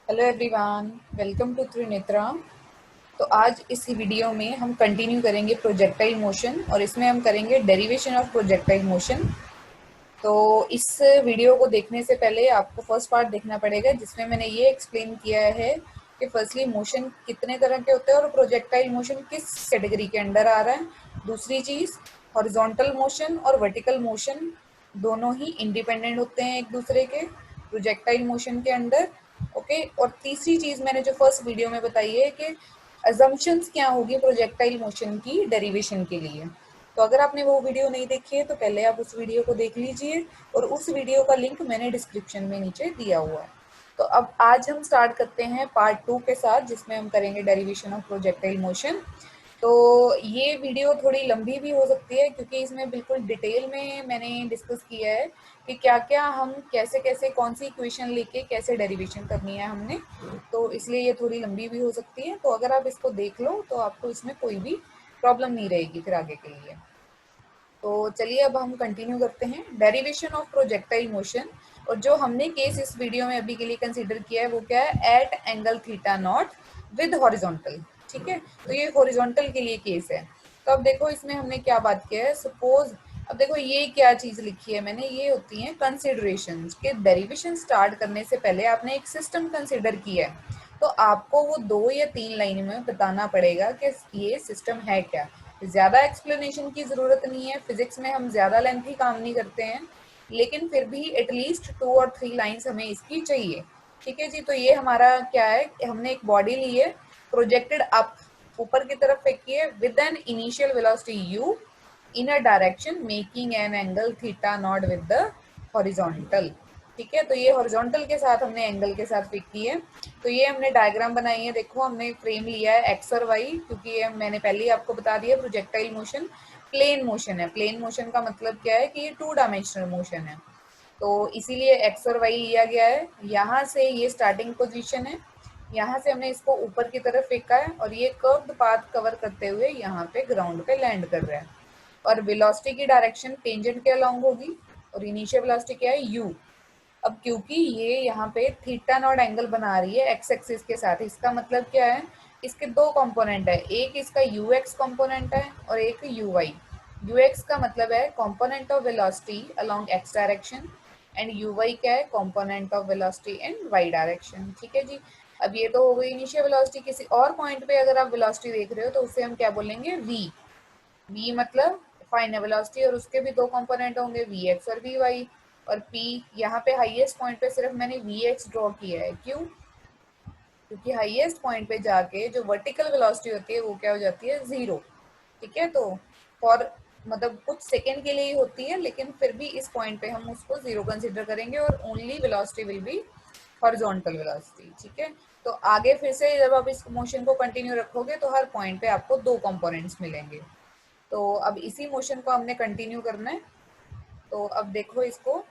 Hello everyone, welcome to Trinetra. तो आज इस वीडियो में हम कंटिन्यू करेंगे प्रोजेक्टाइल मोशन और इसमें हम करेंगे डेरिवेशन ऑफ प्रोजेक्टाइल मोशन। तो इस वीडियो को देखने से पहले आपको फर्स्ट पार्ट देखना पड़ेगा जिसमें मैंने ये एक्सप्लेन किया है कि फर्स्टली मोशन कितने तरह के होते हैं और प्रोजेक्टाइल मोशन किस कैटेगरी के अंडर आ रहा है। दूसरी चीज़, हॉरिजॉन्टल मोशन और वर्टिकल मोशन दोनों ही इंडिपेंडेंट होते हैं एक दूसरे के प्रोजेक्टाइल मोशन के अंडर। ओके, और तीसरी चीज़ मैंने जो फर्स्ट वीडियो में बताई है कि अजम्पशंस क्या होगी प्रोजेक्टाइल मोशन की डेरिवेशन के लिए। तो अगर आपने वो वीडियो नहीं देखी है तो पहले आप उस वीडियो को देख लीजिए और उस वीडियो का लिंक मैंने डिस्क्रिप्शन में नीचे दिया हुआ है। तो अब आज हम स्टार्ट करते हैं पार्ट 2 के साथ जिसमें हम करेंगे डेरिवेशन ऑफ प्रोजेक्टाइल मोशन। तो ये वीडियो थोड़ी लंबी भी हो सकती है क्योंकि इसमें बिल्कुल डिटेल में मैंने डिस्कस किया है कि क्या क्या हम कैसे कैसे कौन सी इक्वेशन लेके कैसे डेरिवेशन करनी है हमने। तो इसलिए ये थोड़ी लंबी भी हो सकती है, तो अगर आप इसको देख लो तो आपको इसमें कोई भी प्रॉब्लम नहीं रहेगी फिर आगे के लिए। तो चलिए अब हम कंटिन्यू करते हैं डेरिवेशन ऑफ प्रोजेक्टाइल मोशन। और जो हमने केस इस वीडियो में अभी के लिए कंसीडर किया है वो क्या है, at angle theta naught with horizontal. ठीक है, तो ये हॉरिजॉन्टल के लिए केस है। तो अब देखो इसमें हमने क्या बात किया है, सपोज अब देखो ये क्या चीज लिखी है मैंने, ये होती है कंसिडरेशंस के डेरिवेशन स्टार्ट करने से पहले आपने एक सिस्टम कंसिडर किया है। तो आपको वो 2 या 3 लाइन में बताना पड़ेगा कि ये सिस्टम है क्या। ज़्यादा एक्सप्लेनेशन की ज़रूरत नहीं है, फिजिक्स में हम ज़्यादा लेंथी काम नहीं करते हैं, लेकिन फिर भी एटलीस्ट 2 और 3 लाइन्स हमें इसकी चाहिए। ठीक है जी, तो ये हमारा क्या है, हमने एक बॉडी ली है, प्रोजेक्टेड अप, ऊपर की तरफ फेंकी है with an initial velocity u in a direction making an angle theta naught with the horizontal. ठीक है, तो ये हॉरिजॉन्टल के साथ हमने एंगल के साथ पिक की है। तो ये हमने डायग्राम बनाई है, देखो हमने फ्रेम लिया है एक्स और वाई क्योंकि ये मैंने पहले ही आपको बता दिया प्रोजेक्टाइल मोशन प्लेन मोशन है। प्लेन मोशन का मतलब क्या है कि ये 2 डायमेंशनल मोशन है, तो इसीलिए एक्स और वाई लिया गया है। यहाँ से ये स्टार्टिंग पोजीशन है, यहाँ से हमने इसको ऊपर की तरफ फेंका है और ये कर्व्ड पाथ कवर करते हुए यहाँ पे ग्राउंड पे लैंड कर रहा है। और वेलोसिटी की डायरेक्शन टेंजेंट के अलोंग होगी और इनिशियल वेलोसिटी क्या है u। अब क्योंकि ये यहाँ पे थीटा नॉट एंगल बना रही है एक्स एक्सिस के साथ, इसका मतलब क्या है, इसके 2 कंपोनेंट है, एक इसका यू एक्स कॉम्पोनेंट है और एक यू वाई। यू एक्स का मतलब है component of velocity along x direction and u y क्या है, component of velocity in y direction. ठीक है जी, अब ये तो हो गई इनिशियल वेलोसिटी। किसी और पॉइंट पे अगर आप वेलोसिटी देख रहे हो तो उसे हम क्या बोलेंगे, वी। वी मतलब फाइनल वेलोसिटी और उसके भी 2 कंपोनेंट होंगे, वी एक्स और वी वाई। और P यहाँ पे हाईएस्ट पॉइंट पे सिर्फ मैंने वी एक्स ड्रॉ किया है, क्यों, क्योंकि हाईएस्ट पॉइंट पे जाके जो वर्टिकल वेलोसिटी होती है वो क्या हो जाती है, 0। ठीक है, तो फॉर मतलब कुछ सेकेंड के लिए ही होती है, लेकिन फिर भी इस पॉइंट पे हम उसको 0 कंसिडर करेंगे और only velocity will be horizontal velocity. ठीक है, तो आगे फिर से जब आप इस मोशन को कंटिन्यू रखोगे तो हर पॉइंट पे आपको 2 कंपोनेंट्स मिलेंगे। तो अब इसी मोशन को हमने कंटिन्यू करना है। तो अब देखो इसको,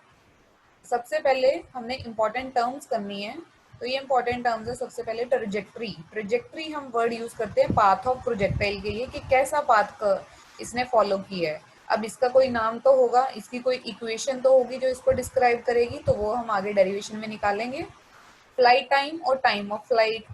सबसे पहले हमने इंपॉर्टेंट टर्म्स करनी है। तो ये इंपॉर्टेंट टर्म्स है, सबसे पहले ट्रेजेक्ट्री। ट्रेजेक्ट्री हम वर्ड यूज करते हैं पाथ ऑफ प्रोजेक्टाइल के लिए कि कैसा पाथ इसने फॉलो किया है। अब इसका कोई नाम तो होगा, इसकी कोई इक्वेशन तो होगी जो इसको डिस्क्राइब करेगी, तो वो हम आगे डेरिवेशन में निकालेंगे। फ्लाइट टाइम और time of flight.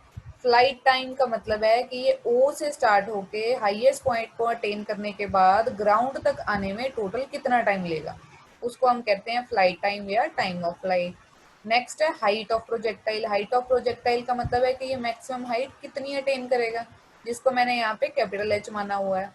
Flight time का मतलब है कि ये ओ से स्टार्ट होके हाईएस्ट पॉइंट को अटेन करने के बाद ग्राउंड तक आने में टोटल कितना टाइम लेगा, उसको हम कहते हैं फ्लाइट टाइम या टाइम ऑफ फ्लाइट। नेक्स्ट है height of projectile. Height of projectile का मतलब है कि ये मैक्सिमम हाइट कितनी अटेन करेगा, जिसको मैंने यहाँ पे कैपिटल एच माना हुआ है।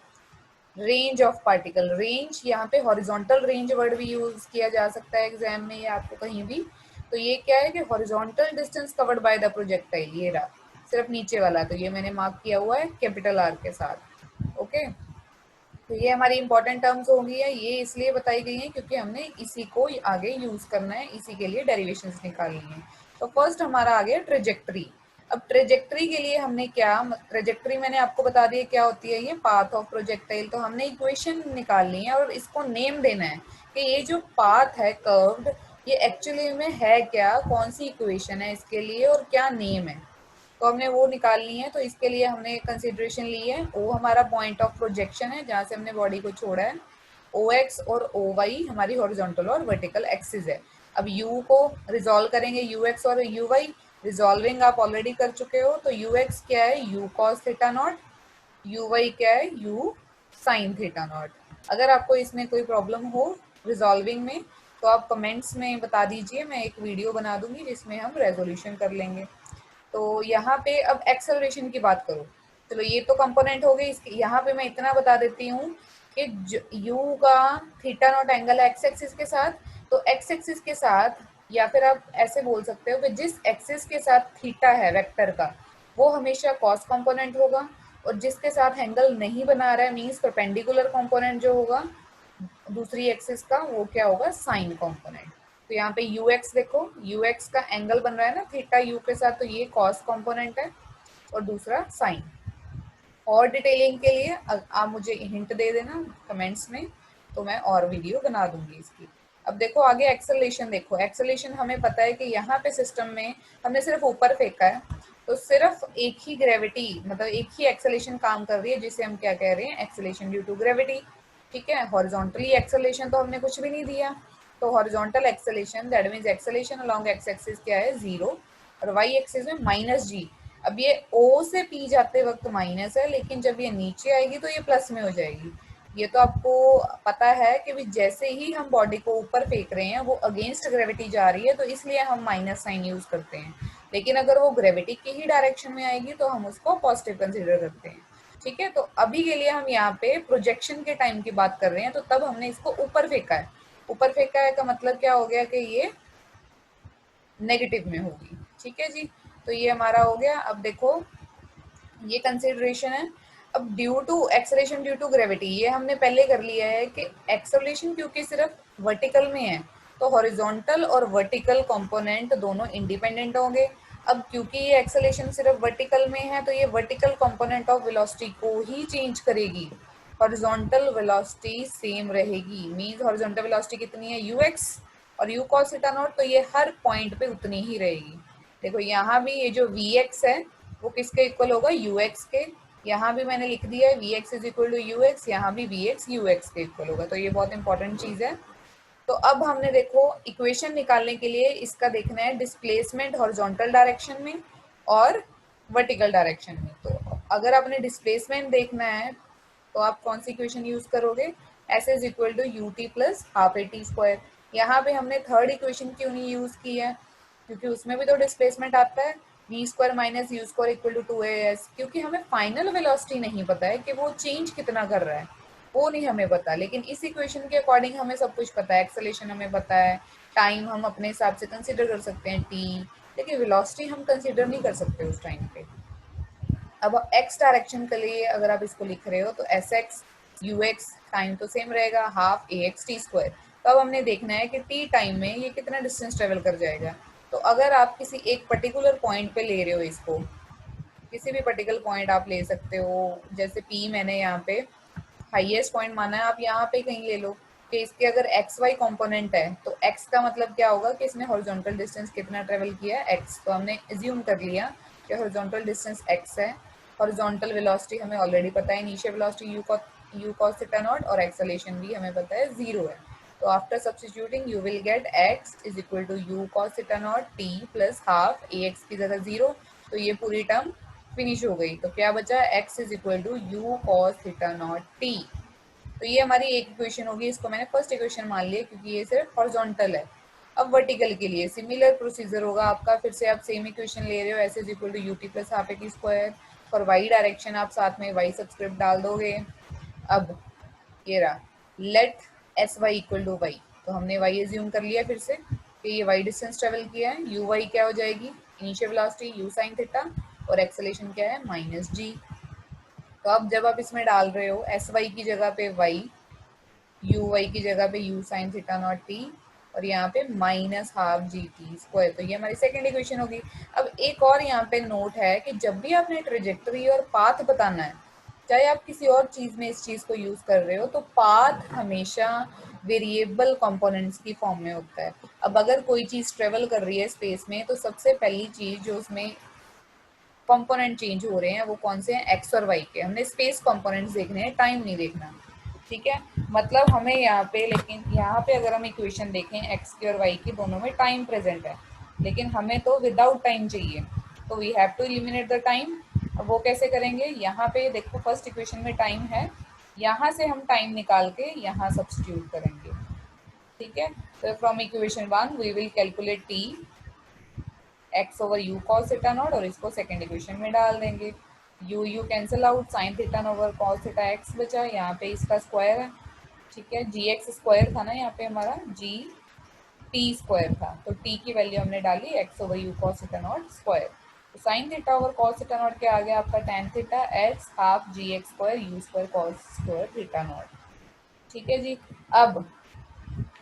रेंज ऑफ पार्टिकल, रेंज यहाँ पे हॉरिजॉन्टल रेंज वर्ड भी यूज किया जा सकता है एग्जाम में या आपको कहीं भी। तो ये क्या है कि horizontal distance covered by the projectile, ये रहा सिर्फ नीचे वाला, तो ये मैंने मार्क किया हुआ है कैपिटल आर के साथ। ओके, तो ये हमारी इंपॉर्टेंट टर्म्स होंगी है, ये इसलिए बताई गई हैं क्योंकि हमने इसी को आगे यूज करना है, इसी के लिए डेरिवेशंस निकालनी है। तो फर्स्ट हमारा आ गया ट्रेजेक्ट्री। अब ट्रेजेक्ट्री के लिए हमने क्या, ट्रेजेक्ट्री मैंने आपको बता दिया क्या होती है, ये पाथ ऑफ प्रोजेक्टाइल। तो हमने इक्वेशन निकालनी है और इसको नेम देना है कि ये जो पाथ है कर्व्ड, ये एक्चुअली में है क्या, कौन सी इक्वेशन है इसके लिए और क्या नेम है। तो हमने वो निकालनी है, तो इसके लिए हमने कंसिडरेशन ली है, ओ हमारा पॉइंट ऑफ प्रोजेक्शन है जहाँ से हमने बॉडी को छोड़ा है, ओ एक्स और ओ वाई हमारी हॉरिजॉन्टल और वर्टिकल एक्सिस है। अब यू को रिजॉल्व करेंगे, यू एक्स और यू वाई, रिजॉल्विंग आप ऑलरेडी कर चुके हो, तो यू एक्स क्या है, u cos theta nought, u y क्या है, यू साइन थीटा नॉट। अगर आपको इसमें कोई प्रॉब्लम हो रिजॉल्विंग में तो आप कमेंट्स में बता दीजिए, मैं एक वीडियो बना दूंगी जिसमें हम रेजोल्यूशन कर लेंगे। तो यहाँ पे अब एक्सेलरेशन की बात करूँ, चलो ये तो कंपोनेंट हो गई इसके। यहाँ पे मैं इतना बता देती हूँ कि यू का थीटा नॉट एंगल है एक्स एक्सिस के साथ, तो एक्स एक्सिस के साथ, या फिर आप ऐसे बोल सकते हो कि जिस एक्सिस के साथ थीटा है वेक्टर का वो हमेशा कॉस कंपोनेंट होगा, और जिसके साथ एंगल नहीं बना रहा है मीन्स परपेंडिकुलर कंपोनेंट जो होगा दूसरी एक्सिस का, वो क्या होगा, साइन कंपोनेंट। तो यहाँ पे यू एक्स देखो, यू एक्स का एंगल बन रहा है ना थीटा यू के साथ, तो ये कॉस कंपोनेंट है और दूसरा साइन। और डिटेलिंग के लिए आप मुझे हिंट दे देना कमेंट्स में, तो मैं और वीडियो बना दूंगी इसकी। अब देखो आगे एक्सेलरेशन देखो, एक्सेलरेशन हमें पता है कि यहाँ पे सिस्टम में हमने सिर्फ ऊपर फेंका है, तो सिर्फ एक ही ग्रेविटी मतलब एक ही एक्सेलरेशन काम कर रही है जिसे हम क्या कह रहे हैं, एक्सेलरेशन ड्यू टू ग्रेविटी। ठीक है, हॉरिजॉन्टली एक्सेलरेशन तो हमने कुछ भी नहीं दिया, तो horizontal acceleration that means acceleration along x axis क्या है, 0, और वाई एक्सिस में माइनस जी। अब ये O से P जाते वक्त माइनस है, लेकिन जब ये नीचे आएगी तो ये प्लस में हो जाएगी। ये तो आपको पता है कि भी जैसे ही हम बॉडी को ऊपर फेंक रहे हैं वो अगेंस्ट ग्रेविटी जा रही है, तो इसलिए हम माइनस साइन यूज करते हैं। लेकिन अगर वो ग्रेविटी की ही डायरेक्शन में आएगी तो हम उसको पॉजिटिव कंसिडर करते हैं। ठीक है, तो अभी के लिए हम यहाँ पे प्रोजेक्शन के टाइम की बात कर रहे हैं, तो तब हमने इसको ऊपर फेंका है। ऊपर फेंका है का मतलब क्या हो गया कि ये नेगेटिव में होगी। ठीक है जी, तो ये हमारा हो गया। अब देखो ये कंसिडरेशन है। अब due to acceleration due to gravity ये हमने पहले कर लिया है कि एक्सेलरेशन क्योंकि सिर्फ वर्टिकल में है तो हॉरिजॉन्टल और वर्टिकल कंपोनेंट दोनों इंडिपेंडेंट होंगे। अब क्योंकि ये एक्सेलरेशन सिर्फ वर्टिकल में है तो ये वर्टिकल कंपोनेंट ऑफ वेलोसिटी को ही चेंज करेगी, हॉरिजॉन्टल वेलोसिटी सेम रहेगी। मींस हॉरिजॉन्टल वेलोसिटी कितनी है, यू एक्स और यू कॉस थीटा नॉट, तो ये हर पॉइंट पे उतनी ही रहेगी। देखो यहाँ भी ये जो वी एक्स है वो किसके इक्वल होगा, यू एक्स के। यहाँ भी मैंने लिख दिया है v x is equal to u x, यहाँ भी वी एक्स यू एक्स के इक्वल होगा, तो ये बहुत इंपॉर्टेंट चीज है। तो अब हमने देखो इक्वेशन निकालने के लिए इसका देखना है डिस्प्लेसमेंट हॉरिजॉन्टल डायरेक्शन में और वर्टिकल डायरेक्शन में। तो अगर आपने डिस्प्लेसमेंट देखना है तो आप कौन सी इक्वेशन यूज करोगे, s is equal to u t plus half a t square. यहाँ पे हमने थर्ड इक्वेशन क्यों नहीं यूज की है, क्योंकि उसमें भी तो डिस्प्लेसमेंट आता है, v square minus u square equal to 2as, क्योंकि हमें फाइनल वेलोसिटी नहीं पता है कि वो चेंज कितना कर रहा है, वो नहीं हमें पता। लेकिन इस इक्वेशन के अकॉर्डिंग हमें सब कुछ पता है, एक्सेलेरेशन हमें पता है, टाइम हम अपने हिसाब से कंसिडर कर सकते हैं t, लेकिन वेलोसिटी हम कंसिडर नहीं कर सकते उस टाइम पे। अब x डायरेक्शन के लिए अगर आप इसको लिख रहे हो तो S x u x time तो सेम रहेगा, half a x T square. तो अब हमने देखना है कि t टाइम में ये कितना डिस्टेंस ट्रेवल कर जाएगा। तो अगर आप किसी एक पर्टिकुलर पॉइंट पे ले रहे हो इसको, किसी भी पर्टिकुलर पॉइंट आप ले सकते हो, जैसे p मैंने यहाँ पे हाईएस्ट पॉइंट माना है, आप यहाँ पे कहीं ले लो कि इसके अगर एक्स वाई कॉम्पोनेंट है तो x का मतलब क्या होगा कि इसने हॉरिजॉन्टल डिस्टेंस कितना ट्रेवल किया है, x। तो हमने एज्यूम कर लिया कि हॉरिजॉन्टल डिस्टेंस x है। हॉरिजॉन्टल वेलोसिटी हमें ऑलरेडी पता है, initial velocity u cos theta nought, और एक्सेलरेशन भी हमें पता है 0 है। तो after substituting you will get x is equal to u cos theta nought t plus half a x की जगह 0। तो ये पूरी टर्म फिनिश हो गई, तो क्या बचा, x is equal to u cos theta nought t। तो ये हमारी एक इक्वेशन होगी, इसको मैंने फर्स्ट इक्वेशन मान लिया क्योंकि ये सिर्फ हॉरिजॉन्टल है। अब वर्टिकल के लिए सिमिलर प्रोसीजर होगा आपका, फिर से आप सेम इक्वेशन ले रहे हो, s is equal to u t plus half a t square. For y direction आप साथ में वाई सब्सक्रिप्ट डाल दोगे। अब ये रहा let s y equal to y, तो हमने वाई एज्यूम कर लिया फिर से कि ये वाई डिस्टेंस ट्रेवल किया है, यू वाई क्या हो जाएगी, initial velocity you sine theta, और एक्सेलरेशन क्या है माइनस जी। तो अब जब आप इसमें डाल रहे हो एस वाई की जगह पे वाई, यू वाई की जगह पे you sine theta not T, और यहाँ पे minus half G T square, तो ये हमारी सेकेंड इक्वेशन होगी। अब एक और यहाँ पे नोट है कि जब भी आपने ट्रेजेक्टरी और पाथ बताना है, चाहे आप किसी और चीज में इस चीज को यूज कर रहे हो, तो पाथ हमेशा वेरिएबल कंपोनेंट्स की फॉर्म में होता है। अब अगर कोई चीज ट्रेवल कर रही है स्पेस में तो सबसे पहली चीज जो उसमें कंपोनेंट चेंज हो रहे हैं वो कौन से हैं, एक्स और वाई के। हमने स्पेस कंपोनेंट्स देखने हैं, टाइम नहीं देखना। ठीक है, मतलब हमें यहाँ पे, लेकिन यहाँ पे अगर हम इक्वेशन देखें एक्स की और वाई की, दोनों में टाइम प्रेजेंट है। लेकिन हमें तो विदाउट टाइम चाहिए, तो we have to eliminate the time. अब वो कैसे करेंगे, यहाँ पे देखो फर्स्ट इक्वेशन में टाइम है, यहाँ से हम टाइम निकाल के यहाँ सब्स्टिट्यूट करेंगे, ठीक है। तो from equation 1 we will calculate t x over u cos theta nought, और इसको सेकेंड इक्वेशन में डाल देंगे। U u cancel out, sine theta over cos theta x बचा, यहाँ पे इसका स्क्वायर है, ठीक है। जी एक्स स्क्वायर था ना यहाँ पे हमारा, जी टी स्क्वायर था, तो टी की वैल्यू हमने डाली x over u cos theta naught square. तो sine theta over cos theta not के आगे आपका tan theta x half g x square u square cos square theta not, ठीक है जी। अब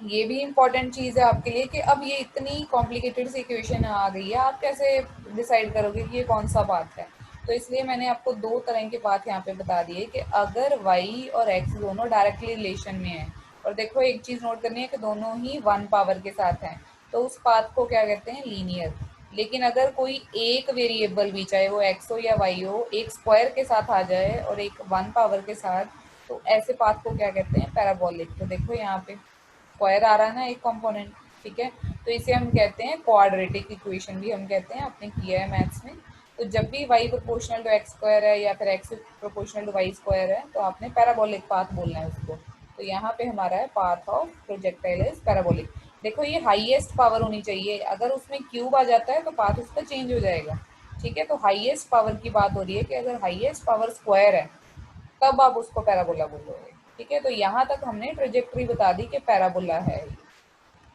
ये भी इंपॉर्टेंट चीज़ है आपके लिए कि अब ये इतनी कॉम्प्लिकेटेड सी इक्वेशन आ गई है, आप कैसे डिसाइड करोगे कि ये कौन सा पाथ है। तो इसलिए मैंने आपको दो तरह के पाथ यहाँ पे बता दिए कि अगर y और x दोनों डायरेक्टली रिलेशन में है, और देखो एक चीज़ नोट करनी है कि दोनों ही 1 पावर के साथ हैं, तो उस पाथ को क्या कहते हैं, लीनियर। लेकिन अगर कोई एक वेरिएबल भी, चाहे वो x हो या y हो, एक स्क्वायर के साथ आ जाए और एक 1 पावर के साथ, तो ऐसे पाथ को क्या कहते हैं, पैराबोलिक। तो देखो यहाँ पे स्क्वायर आ रहा है ना एक कंपोनेंट, ठीक है। तो इसे हम कहते हैं क्वाड्रेटिक इक्वेशन भी हम कहते हैं, आपने किया है मैथ्स में। तो जब भी y proportional to x square है या फिर x proportional to y square है, तो आपने पैराबोलिक पाथ बोलना है उसको। तो यहाँ पे हमारा है path of projectile is parabolic. देखो ये हाईएस्ट पावर होनी चाहिए, अगर उसमें क्यूब आ जाता है तो पाथ उसका चेंज हो जाएगा, ठीक है। तो हाईएस्ट पावर की बात हो रही है कि अगर हाईएस्ट पावर स्क्वायर है तब आप उसको पैराबोला बोलोगे, ठीक है। तो यहाँ तक हमने ट्रेजेक्ट्री बता दी कि पैराबोला है।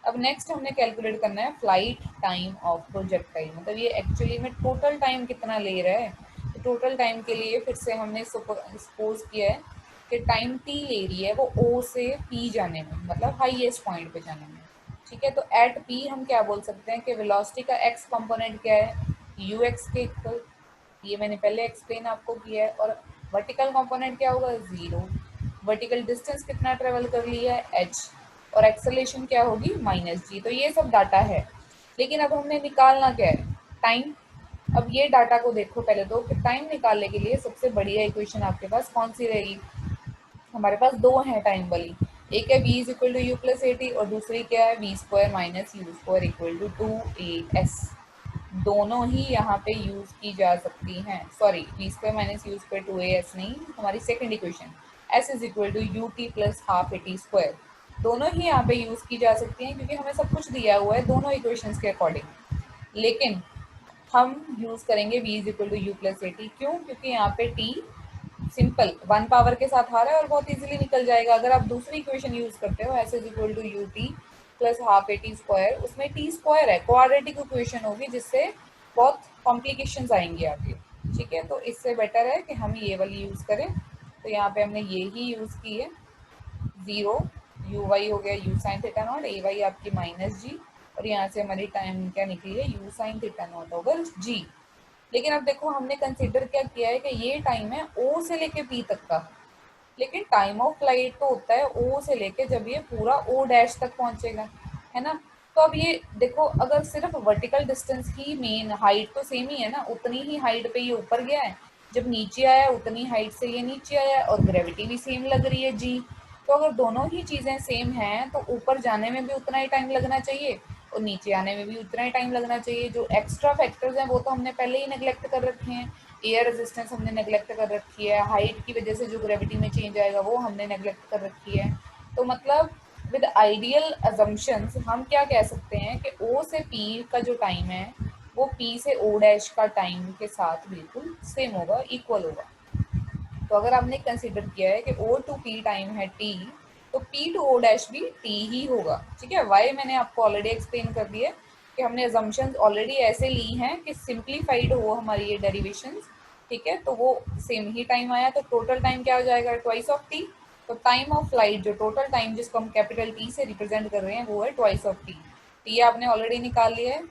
अब नेक्स्ट हमने कैलकुलेट करना है फ्लाइट टाइम ऑफ प्रोजेक्टाइल, मतलब ये एक्चुअली में टोटल टाइम कितना ले रहा है। तो टोटल टाइम के लिए फिर से हमने सपोज किया है कि टाइम टी ले रही है वो ओ से पी जाने में, मतलब हाईएस्ट पॉइंट पे जाने में, ठीक है। तो एट पी हम क्या बोल सकते हैं कि वेलोसिटी का एक्स कंपोनेंट क्या है, यू एक्स के इक्वल, ये मैंने पहले एक्सप्लेन आपको किया है। और वर्टिकल कंपोनेंट क्या होगा, जीरो। वर्टिकल डिस्टेंस कितना ट्रेवल कर लिया है, एच, और एक्सेलेरेशन क्या होगी, माइनस जी। तो ये सब डाटा है, लेकिन अब हमने निकालना क्या है, टाइम। अब ये डाटा को देखो पहले तो कि टाइम निकालने के लिए सबसे बढ़िया इक्वेशन आपके पास कौन सी रहेगी। हमारे पास दो हैं टाइम वाली, एक है v is equal to u plus a t, और दूसरी क्या है v square minus u square equal to 2as। दोनों ही यहाँ पे यूज की जा सकती हैं, sorry v square minus u square 2as नहीं, हमारी second equation s is equal to u t plus half a t square, दोनों ही यहाँ पे यूज की जा सकती हैं क्योंकि हमें सब कुछ दिया हुआ है दोनों इक्वेशंस के अकॉर्डिंग। लेकिन हम यूज करेंगे v is equal to u plus a t, क्यों, क्योंकि यहाँ पे t सिंपल 1 पावर के साथ आ रहा है और बहुत इजीली निकल जाएगा। अगर आप दूसरी इक्वेशन यूज करते हो s is equal to u t plus half a t square, उसमें टी स्क्वायर है, क्वाड्रेटिक इक्वेशन होगी जिससे बहुत कॉम्प्लिकेशंस आएंगे आगे, ठीक है। तो इससे बेटर है कि हम ये वाली यूज करें। तो यहाँ पे हमने ये ही यूज की है, जीरो यू वाई हो गया u sine theta naught, a y आपकी माइनस जी, और यहाँ से हमारी टाइम क्या निकली है, u sine theta naught over g. लेकिन अब देखो हमने कंसीडर क्या किया है कि ये टाइम है ओ से लेके पी तक का, लेकिन टाइम ऑफ फ्लाइट तो होता है ओ से लेके जब ये पूरा ओ डैश तक पहुंचेगा, है ना। तो अब ये देखो अगर सिर्फ वर्टिकल डिस्टेंस की मेन हाइट तो सेम ही है ना, उतनी ही हाइट पे ये ऊपर गया है, जब नीचे आया उतनी हाइट से ये नीचे आया, और ग्रेविटी भी सेम लग रही है जी। तो अगर दोनों ही चीजें सेम हैं तो ऊपर जाने में भी उतना ही टाइम लगना चाहिए और नीचे आने में भी उतना ही टाइम लगना चाहिए। जो एक्स्ट्रा फैक्टर्स हैं वो तो हमने पहले ही नेग्लेक्ट कर रखे हैं, एयर रेजिस्टेंस हमने नेग्लेक्ट कर रखी है, हाइट की वजह से जो ग्रेविटी में चेंज आएगा वो हमने नेग्लेक्ट कर रखी है। तो मतलब विद आइडियल अजम्पशंस हम क्या कह सकते हैं कि ओ से पी का जो टाइम है वो पी से ओ डैश का टाइम के साथ बिल्कुल सेम होगा, इक्वल होगा। तो अगर आपने कंसिडर किया है कि ओ टू पी टाइम है टी, तो पी टू ओ डैश भी टी ही होगा, ठीक है। वाई मैंने आपको ऑलरेडी एक्सप्लेन कर दिया कि हमने अजम्पशंस ऑलरेडी ऐसे ली हैं कि सिंप्लीफाइड हो हमारी ये डेरिवेशंस, ठीक है। तो वो सेम ही टाइम आया, तो टोटल टाइम क्या हो जाएगा, ट्वाइस ऑफ टी। तो टाइम ऑफ फ्लाइट जो टोटल टाइम जिसको हम कैपिटल टी से रिप्रेजेंट कर रहे हैं वो है ट्वाइस ऑफ टी। टी आपने ऑलरेडी निकाल लिया है,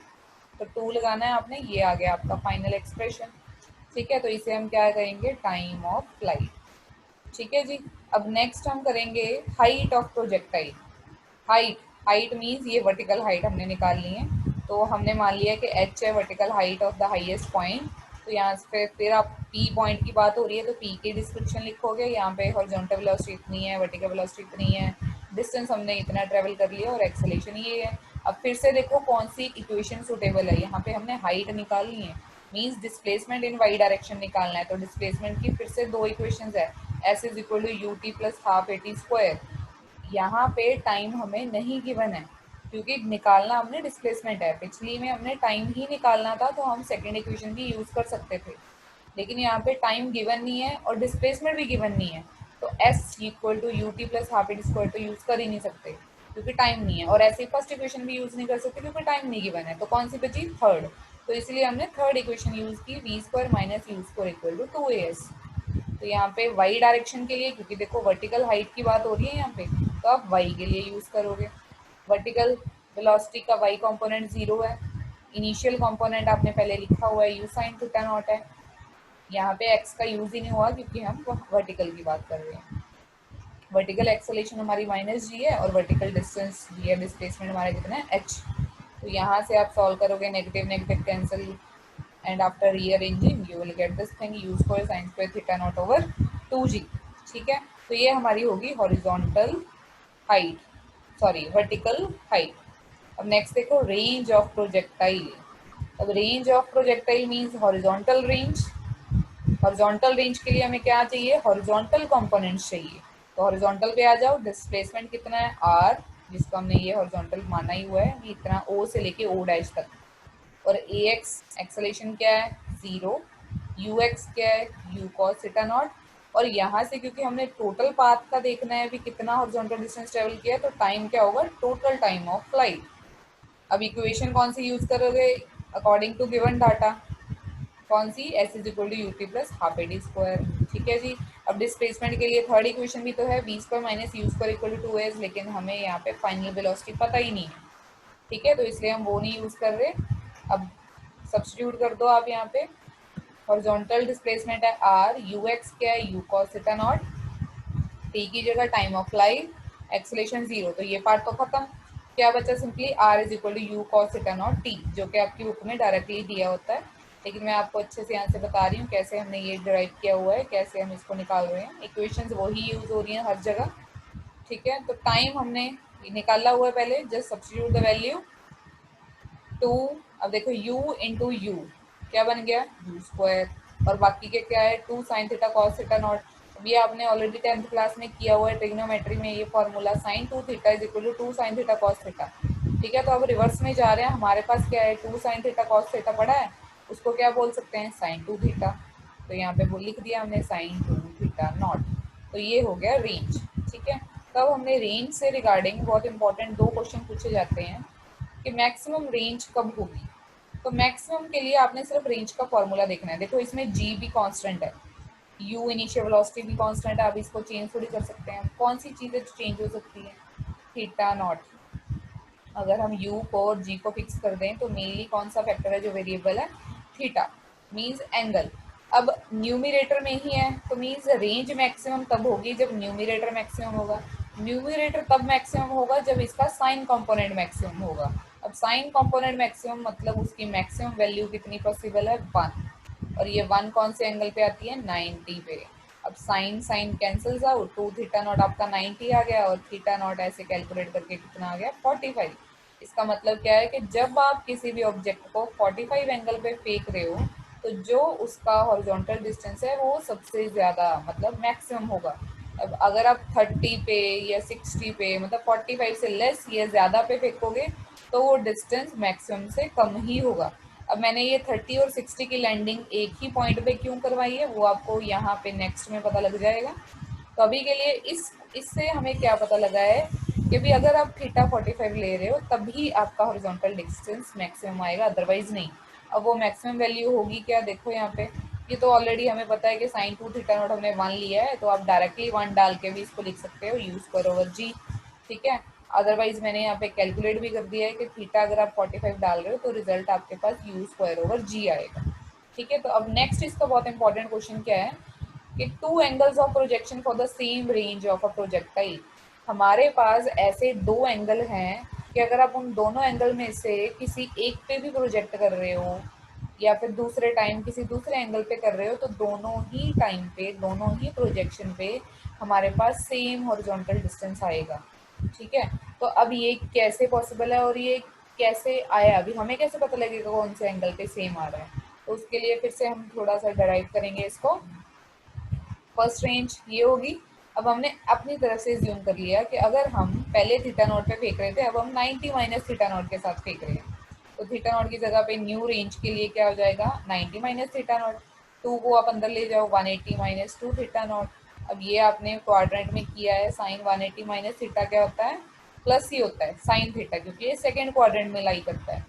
तो टू लगाना है आपने, ये आ गया आपका फाइनल एक्सप्रेशन, ठीक है। तो इसे हम क्या कहेंगे, टाइम ऑफ फ्लाइट, ठीक है जी। अब नेक्स्ट हम करेंगे height of projectile. Height, height means ये वर्टिकल हाइट हमने निकालनी है, तो हमने मान लिया कि एच है vertical height of the highest point. तो यहाँ से फिर आप पी पॉइंट की बात हो रही है तो पी की डिस्क्रिप्शन लिखोगे, यहाँ पे हॉरिजॉन्टल वेलोसिटी इतनी है, वर्टिकल वेलोसिटी इतनी है, डिस्टेंस हमने इतना ट्रेवल कर लिया और एक्सेलेरेशन ये है। अब फिर से देखो कौन सी इक्वेशन सुटेबल है। यहाँ पे हमने हाइट निकालनी है, means displacement in y direction निकालना है। तो डिस्प्लेसमेंट की फिर से दो इक्वेशंस है, s is equal to u t plus half a t square. यहाँ पे टाइम हमें नहीं गिवन है क्योंकि निकालना हमने डिस्प्लेसमेंट है, पिछली में हमने टाइम ही निकालना था तो हम सेकेंड इक्वेशन भी यूज कर सकते थे, लेकिन यहाँ पे टाइम गिवन नहीं है और डिस्प्लेसमेंट भी गिवन नहीं है। तो s equal to u t plus half a t square तो यूज कर ही नहीं सकते क्योंकि टाइम नहीं है, और ऐसे फर्स्ट इक्वेशन भी यूज नहीं कर सकते क्योंकि टाइम नहीं गिवन है। तो कौन सी बची? थर्ड। तो इसलिए हमने थर्ड इक्वेशन यूज की, v square minus u square equal to 2as। तो यहाँ पे वाई डायरेक्शन के लिए, क्योंकि देखो वर्टिकल हाइट की बात हो रही है यहाँ पे, तो आप वाई के लिए यूज करोगे। वर्टिकल वेलोसिटी का वाई कंपोनेंट 0 है, इनिशियल कंपोनेंट आपने पहले लिखा हुआ है यू साइन थीटा नॉट है। यहाँ पे एक्स का यूज ही नहीं हुआ क्योंकि हम वर्टिकल की बात कर रहे हैं। वर्टिकल एक्सेलेरेशन हमारी माइनस जी है और वर्टिकल डिस्टेंस जी है, डिस्प्लेसमेंट हमारा कितना है एच। तो यहाँ से आप सॉल्व करोगे, negative negative cancel, and after rearranging you will get this thing you square sine square theta naught over 2g। ठीक है, तो ये हमारी होगी horizontal height, sorry vertical height. अब नेक्स्ट देखो रेंज ऑफ प्रोजेक्टाइल। अब range of projectile means horizontal range. Horizontal range के लिए हमें क्या चाहिए? हॉरिजॉन्टल कंपोनेंट्स चाहिए। तो हॉरिजॉन्टल पे आ जाओ, डिस्प्लेसमेंट कितना है? r, जिसको हमने ये हॉरिजॉन्टल माना ही हुआ है, ये इतना o से लेके o डैश तक। और ax एक्सेलेरेशन क्या है? 0। ux क्या है? u cos theta nought. और यहाँ से क्योंकि हमने टोटल पाथ का देखना है, अभी कितना हॉरिजॉन्टल डिस्टेंस ट्रेवल किया है, तो टाइम क्या होगा? Total time of flight. अब इक्वेशन कौन सी यूज करोगे अकॉर्डिंग टू गिवन डाटा? कौन सी? S is equal to u t plus half a t square. ठीक है जी। अब डिस्प्लेसमेंट के लिए थर्ड इक्वेशन भी तो है, v square minus u square equal to 2s, लेकिन हमें यहाँ पे फाइनल वेलोसिटी पता ही नहीं है। ठीक है, तो इसलिए हम वो नहीं यूज कर रहे। अब सब्स्टिट्यूट कर दो आप यहाँ पे। हॉरिजॉन्टल डिस्प्लेसमेंट है r, ux क्या है? u cos theta nought, t की जगह टाइम ऑफ फ्लाइट, एक्सेलेरेशन 0। तो ये पार्ट तो खत्म। क्या बचा? Simply r is equal to u cos theta nought t, जो कि आपकी बुक में डायरेक्टली दिया होता है, लेकिन मैं आपको अच्छे से यहाँ से बता रही हूँ कैसे हमने ये डिराइव किया हुआ है, कैसे हम इसको निकाल रहे हैं। इक्वेशंस वही यूज हो रही हैं हर जगह। ठीक है, तो टाइम हमने निकाला हुआ है पहले, जस्ट सब्स्टिट्यूट द वैल्यू 2। अब देखो u इंटू यू क्या बन गया? यू स्क्वायर, और बाकी के क्या है? 2 sine theta cos theta naught. ये आपने ऑलरेडी 10th क्लास में किया हुआ है ट्रिग्नोमेट्री में, ये formula sine 2 theta is equal to 2 sine theta cos theta. ठीक है, तो अब रिवर्स में जा रहे हैं, हमारे पास क्या है? 2 साइन थीटा कॉस थीटा पड़ा है, उसको क्या बोल सकते हैं? Sine 2 theta. तो यहाँ पे वो लिख दिया हमने साइन 2 थीटा नॉट। तो ये हो गया रेंज। ठीक है, तब हमने रेंज से रिगार्डिंग बहुत इंपॉर्टेंट दो क्वेश्चन पूछे जाते हैं कि मैक्सिमम रेंज कब होगी। तो मैक्सिमम के लिए आपने सिर्फ रेंज का फॉर्मूला देखना है। देखो इसमें जी भी कांस्टेंट है, यू इनिशियल वेलोसिटी भी कांस्टेंट है, आप इसको चेंज थोड़ी कर सकते हैं। कौन सी चीज़ें चेंज हो सकती है? Theta naught. अगर हम यू को और जी को फिक्स कर दें तो मेनली कौन सा फैक्टर है जो वेरिएबल है? Theta, means angle. अब न्यूमिरेटर में ही है तो मीन्स रेंज मैक्सिमम तब होगी जब न्यूमिरेटर मैक्सिमम होगा। न्यूमिरेटर तब मैक्सिमम होगा जब इसका साइन कंपोनेंट मैक्सिमम होगा। अब साइन कंपोनेंट मैक्सिमम मतलब उसकी मैक्सिमम वैल्यू कितनी पॉसिबल है? 1। और ये 1 कौन से एंगल पे आती है? 90 पे। अब sine sine cancels out, 2 theta nought आपका 90 आ गया, और थीटा नॉट ऐसे कैलकुलेट करके कितना आ गया? 45। इसका मतलब क्या है कि जब आप किसी भी ऑब्जेक्ट को 45 एंगल पे फेंक रहे हो तो जो उसका हॉरिजॉन्टल डिस्टेंस है वो सबसे ज़्यादा मतलब मैक्सिमम होगा। अब अगर आप 30 पे या 60 पे मतलब 45 से लेस या ज़्यादा पे फेंकोगे तो वो डिस्टेंस मैक्सिमम से कम ही होगा। अब मैंने ये 30 और 60 की लैंडिंग एक ही पॉइंट पे क्यों करवाई है वो आपको यहाँ पे नेक्स्ट में पता लग जाएगा। तो अभी के लिए इससे हमें क्या पता लगा है कि भी अगर आप थीटा 45 ले रहे हो तभी आपका हॉरिजॉन्टल डिस्टेंस मैक्सिमम आएगा, अदरवाइज नहीं। अब वो मैक्सिमम वैल्यू होगी क्या? देखो यहाँ पे, ये तो ऑलरेडी हमें पता है कि साइन 2 थीटा नॉट हमने 1 लिया है, तो आप डायरेक्टली 1 डाल के भी इसको लिख सकते हो, यू स्क्वायर ओवर जी। ठीक है, अदरवाइज मैंने यहाँ पे कैलकुलेट भी कर दिया है कि थीटा अगर आप 45 डाल रहे हो तो रिजल्ट आपके पास यू स्क्वायर ओवर जी आएगा। ठीक है, तो अब नेक्स्ट इसका बहुत इंपॉर्टेंट क्वेश्चन क्या है कि 2 angles of projection for the same range of a projectile. हमारे पास ऐसे 2 एंगल हैं कि अगर आप उन दोनों एंगल में से किसी एक पे भी प्रोजेक्ट कर रहे हो या फिर दूसरे टाइम किसी दूसरे एंगल पे कर रहे हो तो दोनों ही टाइम पे, दोनों ही प्रोजेक्शन पे हमारे पास सेम हॉरिजॉन्टल डिस्टेंस आएगा। ठीक है, तो अब ये कैसे पॉसिबल है और ये कैसे आया, अभी हमें कैसे पता लगेगा कौन से एंगल पे सेम आ रहा है? तो उसके लिए फिर से हम थोड़ा सा डराइव करेंगे इसको। फर्स्ट रेंज ये होगी। अब हमने अपनी तरफ से ज्यूम कर लिया कि अगर हम पहले थीटा नॉट पे फेंक रहे थे, अब हम 90 माइनस थीटा नॉट के साथ फेंक रहे हैं, तो थीटा नॉट की जगह पे न्यू रेंज के लिए क्या हो जाएगा, 90 माइनस थीटा नॉट। 2 को आप अंदर ले जाओ, 180 माइनस 2 थीटा नॉट। अब ये आपने क्वाड्रेंट में किया है, साइन 180 माइनस थीटा क्या होता है, प्लस ही होता है साइन थीटा, क्योंकि ये सेकेंड क्वाड्रेंट में लाई करता है।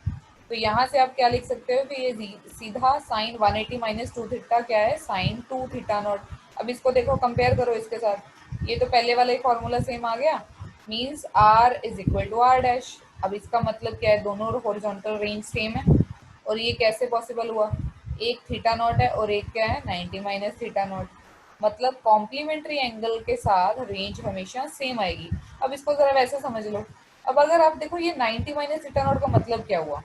तो यहाँ से आप क्या लिख सकते हो कि ये सीधा साइन 180 माइनस 2 थीटा क्या है, साइन 2 थीटा नॉट। अब इसको देखो, कंपेयर करो इसके साथ, ये तो पहले वाला ही फॉर्मूला सेम आ गया, means r is equal to r dash. अब इसका मतलब क्या है, दोनों हॉरिजॉन्टल रेंज सेम है। और ये कैसे पॉसिबल हुआ, एक थीटा नॉट है और एक क्या है 90 माइनस थीटा नॉट, मतलब कॉम्प्लीमेंट्री एंगल के साथ रेंज हमेशा सेम आएगी। अब इसको जरा वैसे समझ लो। अब अगर आप देखो ये 90 माइनस थीटा नॉट का मतलब क्या हुआ,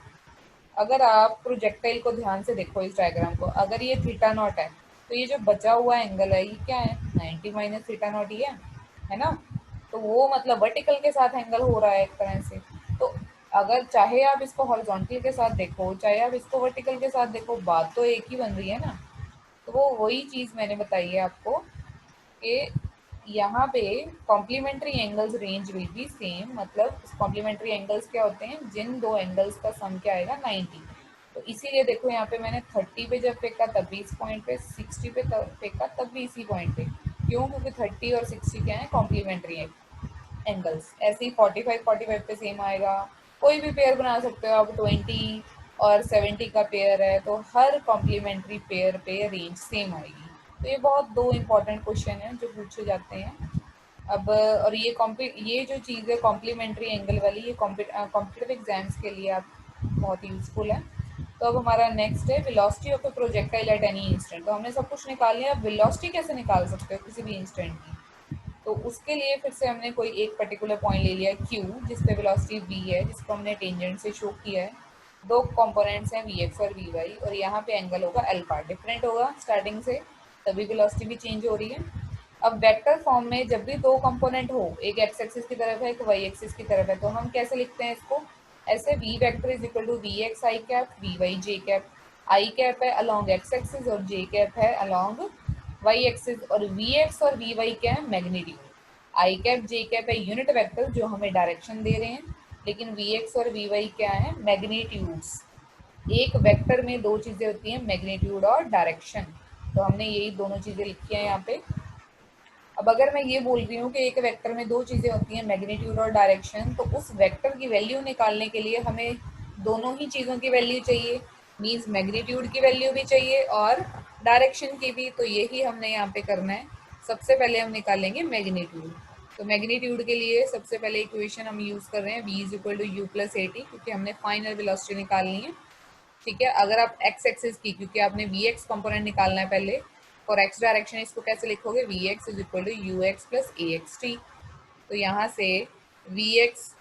अगर आप प्रोजेक्टाइल को ध्यान से देखो इस डायग्राम को, अगर ये थीटा नॉट है तो ये जो बचा हुआ एंगल है ये क्या है, 90 माइनस थीटा नॉट ही है ना। तो वो मतलब वर्टिकल के साथ एंगल हो रहा है एक तरह से। तो अगर चाहे आप इसको हॉरिजॉन्टल के साथ देखो, चाहे आप इसको वर्टिकल के साथ देखो, बात तो एक ही बन रही है ना। तो वो वही चीज़ मैंने बताई है आपको कि यहाँ पे complementary angles range will be same, मतलब कॉम्प्लीमेंट्री एंगल्स क्या होते हैं, जिन दो एंगल्स का सम क्या आएगा 90। तो इसीलिए देखो यहाँ पे मैंने 30 पे जब फेंका तब भी इस पॉइंट पे, 60 पे तब फेंका तब भी इसी पॉइंट पे। क्यों, क्योंकि 30 और 60 क्या है, कॉम्प्लीमेंट्री एंगल्स। ऐसे ही 45 पे सेम आएगा। कोई भी पेयर बना सकते हो आप, 20 और 70 का पेयर है तो हर कॉम्प्लीमेंट्री पेयर पे रेंज सेम आएगी। तो ये बहुत दो इंपॉर्टेंट क्वेश्चन हैं जो पूछे जाते हैं। अब और ये जो चीज़ है कॉम्प्लीमेंट्री एंगल वाली, ये कॉम्पिटिटिव एग्जाम्स के लिए आप बहुत यूजफुल है। तो अब हमारा नेक्स्ट है velocity of A projectile at any instant. तो हमने सब कुछ निकाल लिया, अब वेलोसिटी कैसे निकाल सकते हो किसी भी इंस्टेंट की। तो उसके लिए फिर से हमने कोई एक पर्टिकुलर पॉइंट ले लिया Q, जिस पे वेलोसिटी V है, जिसको हमने टेंजेंट से शो किया है। दो कंपोनेंट्स हैं Vx और Vy, और यहाँ पे एंगल होगा अल्फा, डिफरेंट होगा स्टार्टिंग से, तभी वेलोसिटी भी चेंज हो रही है। अब वेक्टर फॉर्म में जब भी दो कंपोनेंट हो, एक एक्स एक्सिस की तरफ है, एक वाई एक्सिस की तरफ है, तो हम कैसे लिखते हैं इसको, ऐसे v vector is equal to v x i cap v y j cap. I cap है अलॉन्ग एक्स एक्सिस और जे कैप है अलॉन्ग वाई एक्सिस, और वी एक्स और वी वाई क्या है, magnitude. I cap j cap है unit vector जो हमें डायरेक्शन दे रहे हैं, लेकिन वी एक्स और वी वाई क्या है, मैग्नीट्यूड्स। एक वेक्टर में दो चीजें होती हैं, मैग्नीट्यूड और डायरेक्शन। तो हमने यही दोनों चीजें लिखी हैं यहाँ पे। अब अगर मैं ये बोल रही हूँ कि एक वेक्टर में दो चीज़ें होती हैं, मैग्नीट्यूड और डायरेक्शन, तो उस वेक्टर की वैल्यू निकालने के लिए हमें दोनों ही चीज़ों की वैल्यू चाहिए, मीन्स मैग्नीट्यूड की वैल्यू भी चाहिए और डायरेक्शन की भी। तो यही हमने यहाँ पे करना है। सबसे पहले हम निकालेंगे मैग्नीट्यूड। तो मैग्नीट्यूड के लिए सबसे पहले इक्वेशन हम यूज़ कर रहे हैं v is equal to u plus a t, क्योंकि हमने फाइनल वेलोसिटी निकालनी है। ठीक है, अगर आप एक्स एक्सिस की, क्योंकि आपने वी एक्स कंपोनेंट निकालना है पहले, फॉर एक्स डायरेक्शन इसको कैसे लिखोगे, v x is equal to u x plus a x t. तो यहाँ से वी एक्स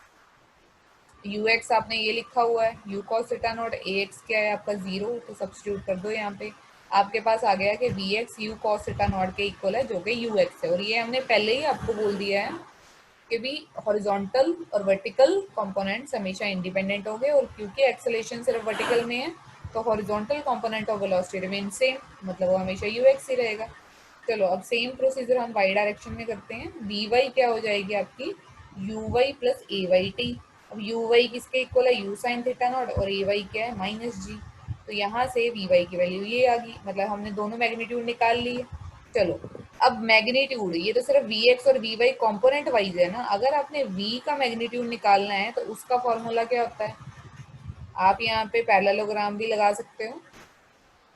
यू एक्स आपने ये लिखा हुआ है, यू कॉस थीटा नॉट, ए एक्स क्या है आपका 0, तो सब्सटीट्यूट कर दो यहाँ पे। आपके पास आ गया कि v x u cos theta not के इक्वल है, जो कि यू एक्स है। और ये हमने पहले ही आपको बोल दिया है कि भी हॉरिजॉन्टल और वर्टिकल कंपोनेंट्स हमेशा इंडिपेंडेंट हो गए, और क्योंकि एक्सेलेरेशन सिर्फ वर्टिकल में है तो horizontal component of velocity remain same, मतलब वो हमेशा यू एक्स ही रहेगा। चलो अब सेम प्रोसीजर हम वाई डायरेक्शन में करते हैं। वी वाई क्या हो जाएगी आपकी, u y plus a y t. अब यू वाई किसके इक्वल है, यू साइन थीटा नॉट, और ए वाई क्या है, माइनस जी। तो यहाँ से वी वाई की वैल्यू ये आ गई, मतलब हमने दोनों मैग्नीट्यूड निकाल लिए। चलो अब मैग्नीट्यूड, ये तो सिर्फ वी एक्स और वी वाई कॉम्पोनेंट वाइज है ना, अगर आपने v का मैग्नीट्यूड निकालना है तो उसका फॉर्मूला क्या होता है, आप यहाँ पे पैरेललोग्राम भी लगा सकते हो,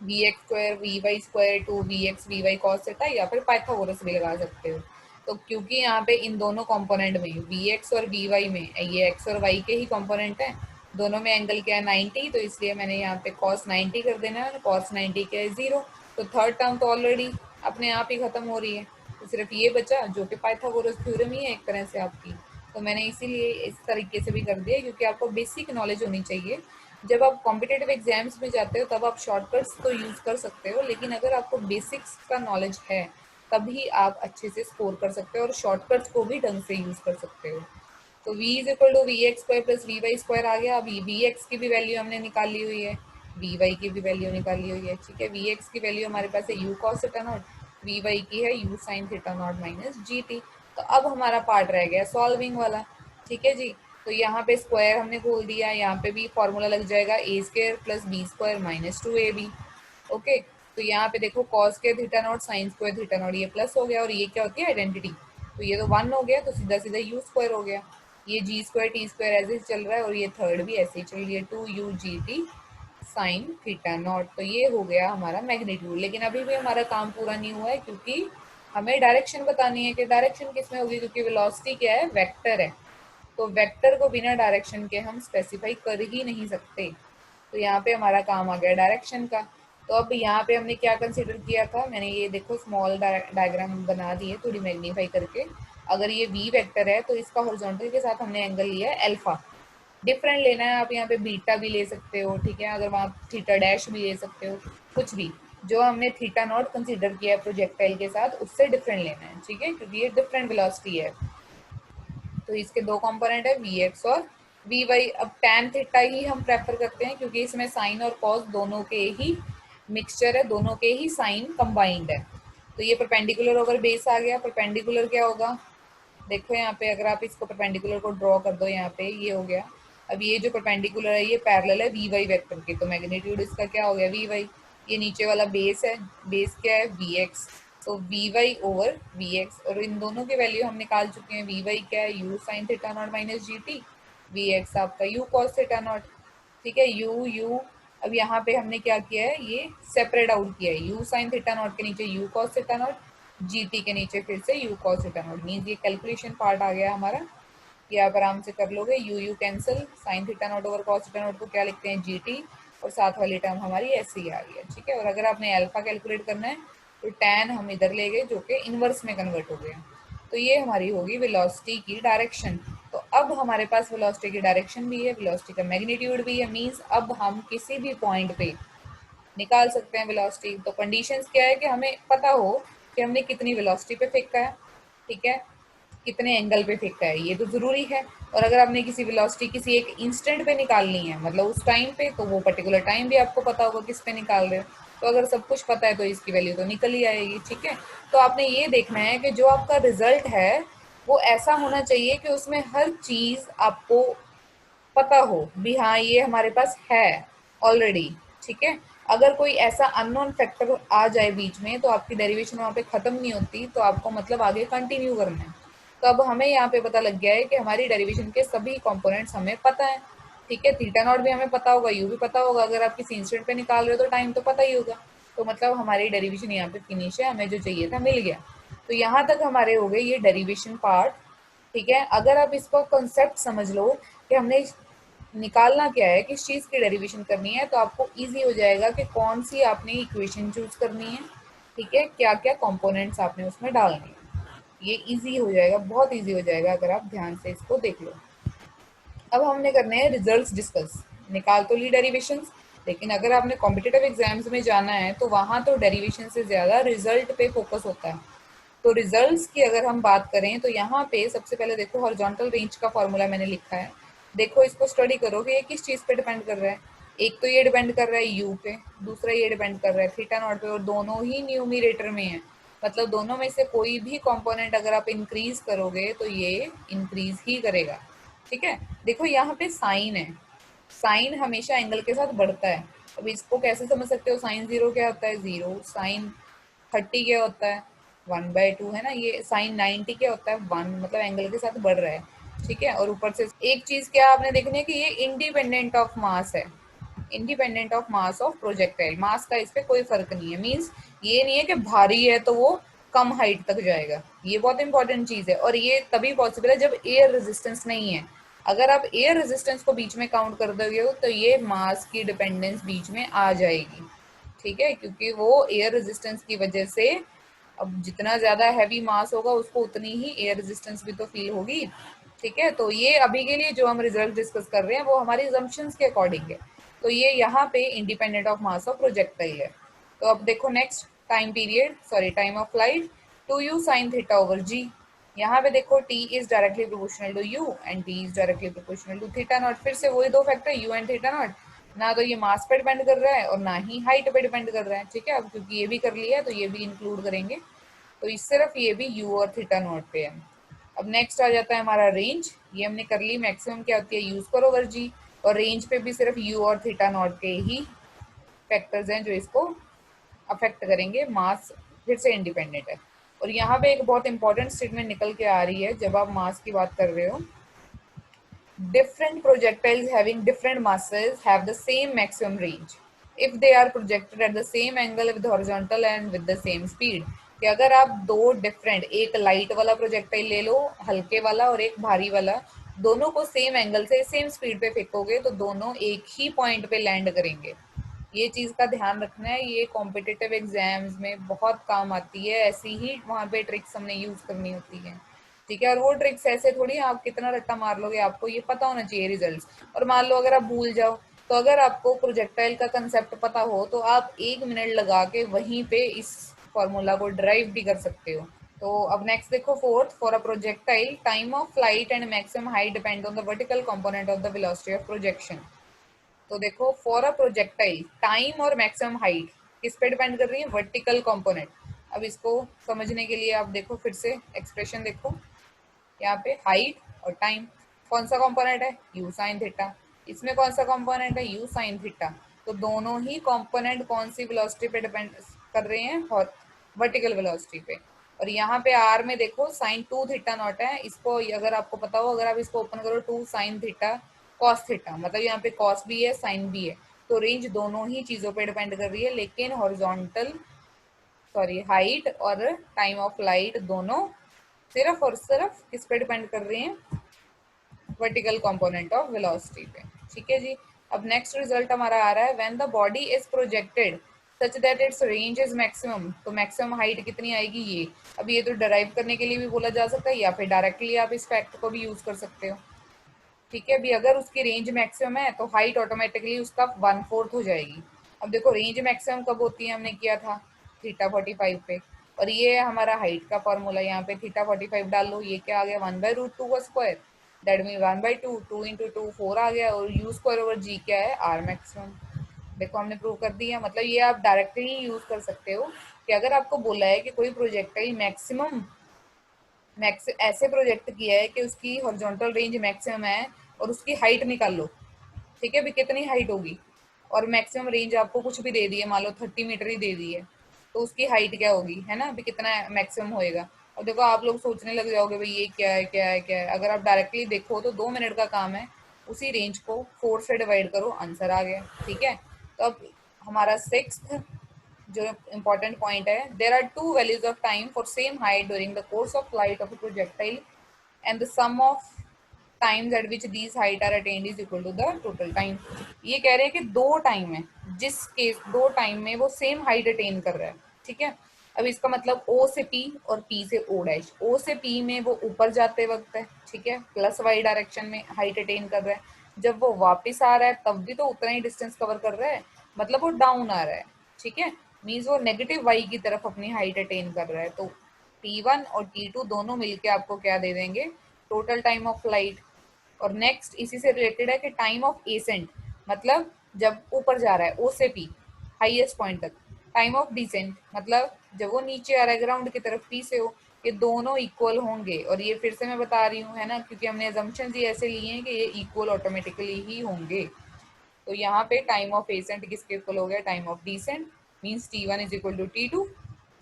v x square v y square two v x v y cos theta, या फिर पाइथागोरस भी लगा सकते हो। तो क्योंकि यहाँ पे इन दोनों कंपोनेंट में वी एक्स और वी वाई में ये एक्स और वाई के ही कंपोनेंट हैं, दोनों में एंगल क्या है 90, तो इसलिए मैंने यहाँ पे कॉस 90 कर देना है, कॉस 90 क्या है 0। तो थर्ड टर्म तो ऑलरेडी अपने आप ही खत्म हो रही है, तो सिर्फ ये बचा जो कि पाइथागोरस थ्योरम ही है एक तरह से आपकी। तो मैंने इसीलिए इस तरीके से भी कर दिया, क्योंकि आपको बेसिक नॉलेज होनी चाहिए। जब आप कॉम्पिटेटिव एग्जाम्स में जाते हो तब आप शॉर्टकट्स तो यूज़ कर सकते हो, लेकिन अगर आपको बेसिक्स का नॉलेज है तभी आप अच्छे से स्कोर कर सकते हो और शॉर्टकट्स को भी ढंग से यूज़ कर सकते हो। तो v is equal to v x square plus v y square आ गया। अभी वी एक्स की भी वैल्यू हमने निकाल ली हुई है, वी वाई की भी वैल्यू निकाल ली हुई है। ठीक है, वी एक्स की वैल्यू हमारे पास है u cos theta nought, v y की है u sine theta nought minus g t. तो अब हमारा पार्ट रह गया सॉल्विंग वाला। ठीक है जी, तो यहाँ पे स्क्वायर हमने खोल दिया, यहाँ पे भी फॉर्मूला लग जाएगा a square plus b square minus two a b. Okay, तो यहाँ पे देखो कॉस के theta naught sine square theta naught, ये प्लस हो गया और ये क्या होती है आइडेंटिटी, तो ये तो वन हो गया, तो सीधा सीधा यू स्क्वायर हो गया। ये जी स्क्वायर टी स्क्वायर ऐसे ही चल रहा है और ये थर्ड भी ऐसे ही चल रही है, two u g t sine theta nought. तो ये हो गया हमारा मैग्नीट्यूड। लेकिन अभी भी हमारा काम पूरा नहीं हुआ है, क्योंकि हमें डायरेक्शन बतानी है कि डायरेक्शन किस में होगी, क्योंकि वेलोसिटी क्या है, वेक्टर है। तो वेक्टर को बिना डायरेक्शन के हम स्पेसिफाई कर ही नहीं सकते। तो यहाँ पे हमारा काम आ गया डायरेक्शन का। तो अब यहाँ पे हमने क्या कंसिडर किया था, मैंने ये देखो स्मॉल डायग्राम बना दिए थोड़ी मैग्नीफाई करके। अगर ये वी वेक्टर है तो इसका हॉरिजॉन्टल के साथ हमने एंगल लिया है अल्फा। डिफरेंट लेना है, आप यहाँ पे बीटा भी ले सकते हो, ठीक है, अगर वहाँ थीटा डैश भी ले सकते हो, कुछ भी। जो हमने थीटा नॉट कंसिडर किया है प्रोजेक्टाइल के साथ, उससे डिफरेंट लेना है, ठीक है, क्योंकि ये डिफरेंट वेलोसिटी है। तो इसके दो कंपोनेंट है वी एक्स और वी वाई। अब टैन थीटा ही हम प्रेफर करते हैं, क्योंकि इसमें साइन और कॉस दोनों के ही मिक्सचर है, दोनों के ही साइन कंबाइंड है। तो ये परपेंडिकुलर ओवर बेस आ गया। परपेंडिकुलर क्या होगा, देखो यहाँ पे अगर आप इसको परपेंडिकुलर को ड्रॉ कर दो, यहाँ पे ये हो गया। अब ये जो परपेंडिकुलर है ये पैरेलल है वी वाई वेक्टर के, तो मैग्नीट्यूड इसका क्या हो गया, वी वाई। ये नीचे वाला बेस है, बेस क्या है, वी एक्स। तो v y over v x, और इन दोनों की वैल्यू हम निकाल चुके हैं। वी वाई क्या है, u sine theta nought minus g t, v x आपका यू कॉस थीटा नॉट। ठीक है, यू यू। अब यहाँ पे हमने क्या किया है, ये सेपरेट आउट किया है, यू साइन थीटा नॉट के नीचे you cos theta not, G T के नीचे फिर से you cos theta not. Means ये कैलकुलेशन पार्ट आ गया हमारा, ये आप आराम से कर लोगे। You u cancel, sign theta naught over cos theta not को क्या लिखते हैं, जी टी, और साथ वाली टर्म हमारी ऐसे ही आ रही है। ठीक है, और अगर आपने अल्फा कैलकुलेट करना है तो टैन हम इधर ले गए, जो कि इनवर्स में कन्वर्ट हो गया। तो ये हमारी होगी वेलोसिटी की डायरेक्शन। तो अब हमारे पास वेलोसिटी की डायरेक्शन भी है, वेलोसिटी का मैग्नीट्यूड भी है। मीन्स अब हम किसी भी पॉइंट पे निकाल सकते हैं वेलोसिटी। तो कंडीशंस क्या है कि हमें पता हो कि हमने कितनी वेलोसिटी पे फेंका है, ठीक है, कितने एंगल पे फेंका है, ये तो ज़रूरी है। और अगर आपने किसी वेलोसिटी किसी एक इंस्टेंट पे निकालनी है, मतलब उस टाइम पे, तो वो पर्टिकुलर टाइम भी आपको पता होगा किस पे निकाल रहे हो। तो अगर सब कुछ पता है तो इसकी वैल्यू तो निकल ही आएगी। ठीक है, तो आपने ये देखना है कि जो आपका रिजल्ट है वो ऐसा होना चाहिए कि उसमें हर चीज़ आपको पता हो भी, हाँ ये हमारे पास है ऑलरेडी। ठीक है, अगर कोई ऐसा अननोन फैक्टर आ जाए बीच में तो आपकी डेरिवेशन वहाँ पे ख़त्म नहीं होती, तो आपको मतलब आगे कंटिन्यू करना है। तो अब हमें यहाँ पे पता लग गया है कि हमारी डेरिवेशन के सभी कंपोनेंट्स हमें पता है। ठीक है, थीटा नॉट भी हमें पता होगा, यू भी पता होगा, अगर आप किसी इंस्टेंट पे निकाल रहे हो तो टाइम तो पता ही होगा। तो मतलब हमारी डेरिवेशन यहाँ पे फिनिश है, हमें जो चाहिए था मिल गया। तो यहाँ तक हमारे हो गए ये डेरिवेशन पार्ट। ठीक है, अगर आप इसको कॉन्सेप्ट समझ लो कि हमने निकालना क्या है, किस चीज़ की डेरिवेशन करनी है, तो आपको इजी हो जाएगा कि कौन सी आपने इक्वेशन चूज करनी है। ठीक है, क्या क्या कंपोनेंट्स आपने उसमें डालने हैं, ये इजी हो जाएगा, बहुत इजी हो जाएगा अगर आप ध्यान से इसको देख लो। अब हमने करने हैं रिजल्ट्स डिस्कस। निकाल तो ली डेरिवेशंस, लेकिन अगर आपने कॉम्पिटिटिव एग्जाम्स में जाना है तो वहाँ तो डेरिवेशन से ज़्यादा रिजल्ट पे फोकस होता है। तो रिजल्ट्स की अगर हम बात करें तो यहाँ पे सबसे पहले देखो हॉरिजॉन्टल रेंज का फॉर्मूला मैंने लिखा है। देखो इसको स्टडी करो कि ये किस चीज़ पे डिपेंड कर रहा है। एक तो ये डिपेंड कर रहा है यू पे, दूसरा ये डिपेंड कर रहा है थीटा नॉट पे, और दोनों ही न्यूमिरेटर में है। मतलब दोनों में से कोई भी कंपोनेंट अगर आप इंक्रीज करोगे तो ये इंक्रीज ही करेगा। ठीक है, देखो यहाँ पे साइन है, साइन हमेशा एंगल के साथ बढ़ता है। अब इसको कैसे समझ सकते हो, साइन जीरो क्या होता है, जीरो। साइन 30 क्या होता है, 1/2 है ना। ये साइन 90 क्या होता है, 1, मतलब एंगल के साथ बढ़ रहा है। ठीक है, और ऊपर से एक चीज क्या आपने देखनी है कि ये इंडिपेंडेंट ऑफ मास है, independent of mass of projectile. Mass का इस पे कोई फर्क नहीं है। मीन्स ये नहीं है कि भारी है तो वो कम हाइट तक जाएगा, ये बहुत इंपॉर्टेंट चीज है। और ये तभी पॉसिबल है जब एयर रेजिस्टेंस नहीं है। अगर आप एयर रेजिस्टेंस को बीच में काउंट कर दोगे तो ये मास की डिपेंडेंस बीच में आ जाएगी। ठीक है, क्योंकि वो एयर रेजिस्टेंस की वजह से, अब जितना ज्यादा हैवी मास होगा उसको उतनी ही एयर रेजिस्टेंस भी तो फील होगी। ठीक है, तो ये अभी के लिए जो हम रिजल्ट डिस्कस कर रहे हैं वो हमारी assumptions के अकॉर्डिंग है। तो ये यहाँ पे independent of mass of projectile है। तो अब देखो next, time period, sorry time of flight, 2u sine theta over g. यहाँ पे देखो t is directly proportional to u and t is directly proportional to theta naught. फिर से वही दो factor u and theta naught, ना तो ये मास पे डिपेंड कर रहा है और ना ही हाइट पे डिपेंड कर रहा है। ठीक है, अब क्योंकि ये भी कर लिया है तो ये भी इंक्लूड करेंगे, तो इस सिर्फ ये भी u और थीटा नॉट पे है। अब नेक्स्ट आ जाता है हमारा रेंज। ये हमने कर ली, मैक्सिमम क्या होती है यू स्क्वायर ओवर जी, और रेंज पे भी सिर्फ u और थीटा नॉट के ही फैक्टर्स हैं जो इसको अफेक्ट करेंगे, मास फिर से इंडिपेंडेंट है। और यहाँ पे एक बहुत इंपॉर्टेंट स्टेटमेंट निकल के आ रही है जब आप मास की बात कर रहे हो, different projectiles having different masses have the same maximum range if they are projected at the same angle with horizontal and with the same speed। कि अगर आप दो डिफरेंट, एक लाइट वाला प्रोजेक्टाइल ले लो हल्के वाला और एक भारी वाला, दोनों को सेम एंगल से सेम स्पीड पे फेंकोगे तो दोनों एक ही पॉइंट पे लैंड करेंगे। ये चीज का ध्यान रखना है, ये कॉम्पिटिटिव एग्जाम्स में बहुत काम आती है, ऐसी ही वहां पे ट्रिक्स हमने यूज करनी होती है। ठीक है, और वो ट्रिक्स ऐसे थोड़ी आप कितना रट्टा मार लोगे, आपको ये पता होना चाहिए रिजल्ट्स। और मान लो अगर आप भूल जाओ, तो अगर आपको प्रोजेक्टाइल का कंसेप्ट पता हो तो आप 1 मिनट लगा के वहीं पे इस फॉर्मूला को ड्राइव भी कर सकते हो। तो अब नेक्स्ट देखो, fourth, for a projectile time of flight and maximum height depend on the vertical component of the velocity of projection. तो देखो, फॉर अ प्रोजेक्टाइल टाइम और मैक्सिमम हाइट किस पे डिपेंड कर रही है, वर्टिकल कंपोनेंट। अब इसको समझने के लिए आप देखो फिर से एक्सप्रेशन देखो, यहाँ पे हाइट और टाइम, कौन सा कंपोनेंट है यू साइन थीटा, इसमें कौन सा कंपोनेंट है यू साइन थीटा। तो दोनों ही कंपोनेंट कौन सी वेलोसिटी पे डिपेंड कर रहे हैं, वर्टिकल वेलोसिटी पे। और यहाँ पे आर में देखो साइन टू थीटा नॉट है, इसको अगर आपको पता हो, अगर आप इसको ओपन करो two sine theta cos theta, मतलब यहाँ पे कॉस भी है साइन भी है। तो रेंज दोनों ही चीजों पे डिपेंड कर रही है, लेकिन हॉरिजॉन्टल सॉरी हाइट और टाइम ऑफ लाइट दोनों सिर्फ और सिर्फ किस पे डिपेंड कर रही हैं, वर्टिकल कंपोनेंट ऑफ वेलोसिटी पे। ठीक है जी। अब नेक्स्ट रिजल्ट हमारा आ रहा है, when the body is projected such that it's range is maximum. तो मैक्सिमम हाइट कितनी आएगी ये, अब ये तो डराइव करने के लिए भी बोला जा सकता है या फिर डायरेक्टली आप इस फैक्ट को भी यूज कर सकते हो। ठीक है, अभी अगर उसकी रेंज मैक्सिमम है तो हाइट ऑटोमेटिकली उसका 1/4 हो जाएगी। अब देखो रेंज मैक्सिमम कब होती है, हमने किया था थीटा 45 पे, और ये हमारा हाइट का फॉर्मूला, यहाँ पे थीटा 45 डाल लो, ये क्या आ गया 1/√2 का स्क्वायर, दैट मीन 1/2, 2 × 2 4 आ गया, और यू स्क्वायर ओवर जी क्या है आर मैक्सिमम। देखो हमने प्रूव कर दिया, मतलब ये आप डायरेक्टली यूज कर सकते हो कि अगर आपको बोला है कि कोई प्रोजेक्टाइल मैक्सिमम मैक्स ऐसे प्रोजेक्ट किया है कि उसकी हॉरिजॉन्टल रेंज मैक्सिमम है और उसकी हाइट निकाल लो। ठीक है, अभी कितनी हाइट होगी, और मैक्सिमम रेंज आपको कुछ भी दे दी है, मान लो 30 मीटर ही दे दी है, तो उसकी हाइट क्या होगी, है ना, अभी कितना मैक्सिमम होएगा। और देखो आप लोग सोचने लग जाओगे भाई ये क्या है क्या है क्या है, अगर आप डायरेक्टली देखो तो 2 मिनट का काम है, उसी रेंज को 4 से डिवाइड करो, आंसर आ गया। ठीक है, तो अब हमारा सिक्स्थ जो इम्पोर्टेंट पॉइंट है, there are two values of time for same height during the course of flight of a projectile and the sum of times at which these height are attained is equal to the total time. ये कह रहे हैं कि दो time है, जिस case दो time में वो सेम हाइट अटेन कर रहा है। ठीक है, अब इसका मतलब ओ से पी और पी से ओ डैश, ओ से पी में वो ऊपर जाते वक्त है, ठीक है, प्लस वाई डायरेक्शन में हाइट अटेन कर रहा है, जब वो वापस आ रहा है तब भी तो उतना ही डिस्टेंस कवर कर रहा है, मतलब वो डाउन आ रहा है। ठीक है, मीन्स वो नेगेटिव वाई की तरफ अपनी हाइट अटेन कर रहा है। तो T1 और T2 दोनों मिलके आपको क्या दे देंगे, टोटल टाइम ऑफ फ्लाइट। और नेक्स्ट इसी से रिलेटेड है कि टाइम ऑफ एसेंट, मतलब जब ऊपर जा रहा है ओ से पी हाईएस्ट पॉइंट तक, टाइम ऑफ डिसेंट मतलब जब वो नीचे आ रहा है ग्राउंड की तरफ पी से हो, ये दोनों इक्वल होंगे। और ये फिर से मैं बता रही हूँ, है ना, क्योंकि हमने अजम्पशन ही ऐसे लिए हैं कि ये इक्वल ऑटोमेटिकली ही होंगे। तो यहाँ पे टाइम ऑफ एसेंट किसके इक्वल हो गया, time of descent, means T1 is equal to T2।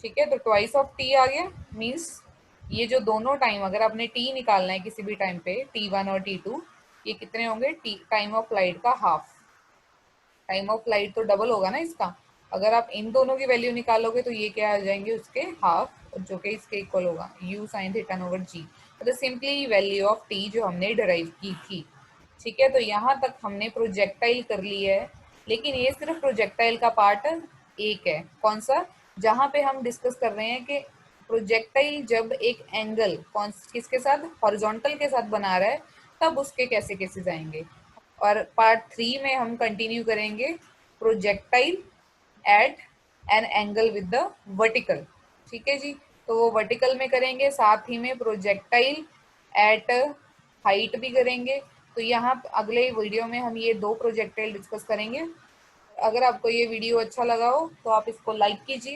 ठीक है, तो ट्वाइस ऑफ टी आ गया, मीन्स ये जो दोनों टाइम अगर आपने टी निकालना है किसी भी टाइम पे T1 और T2, ये कितने होंगे, टाइम ऑफ फ्लाइट का हाफ। टाइम ऑफ फ्लाइट तो डबल होगा ना इसका, अगर आप इन दोनों की वैल्यू निकालोगे तो ये क्या आ जाएंगे उसके हाफ, जो कि इसके इक्वल होगा यू साइन थीटा ओवर जी, मतलब सिंपली वैल्यू ऑफ टी जो हमने डिराइव की थी। ठीक है, तो यहाँ तक हमने प्रोजेक्टाइल कर ली है, लेकिन ये सिर्फ प्रोजेक्टाइल का पार्ट एक है, कौन सा, जहाँ पे हम डिस्कस कर रहे हैं कि प्रोजेक्टाइल जब एक एंगल कौन किसके साथ, हॉरिजॉन्टल के साथ बना रहा है, तब उसके कैसे केसेस आएंगे। और पार्ट 3 में हम कंटिन्यू करेंगे projectile eight an angle with the vertical. ठीक है जी, तो वो वर्टिकल में करेंगे, साथ ही में प्रोजेक्टाइल एट हाइट भी करेंगे। तो यहाँ अगले वीडियो में हम ये 2 प्रोजेक्टाइल डिस्कस करेंगे। अगर आपको ये वीडियो अच्छा लगा हो तो आप इसको लाइक कीजिए।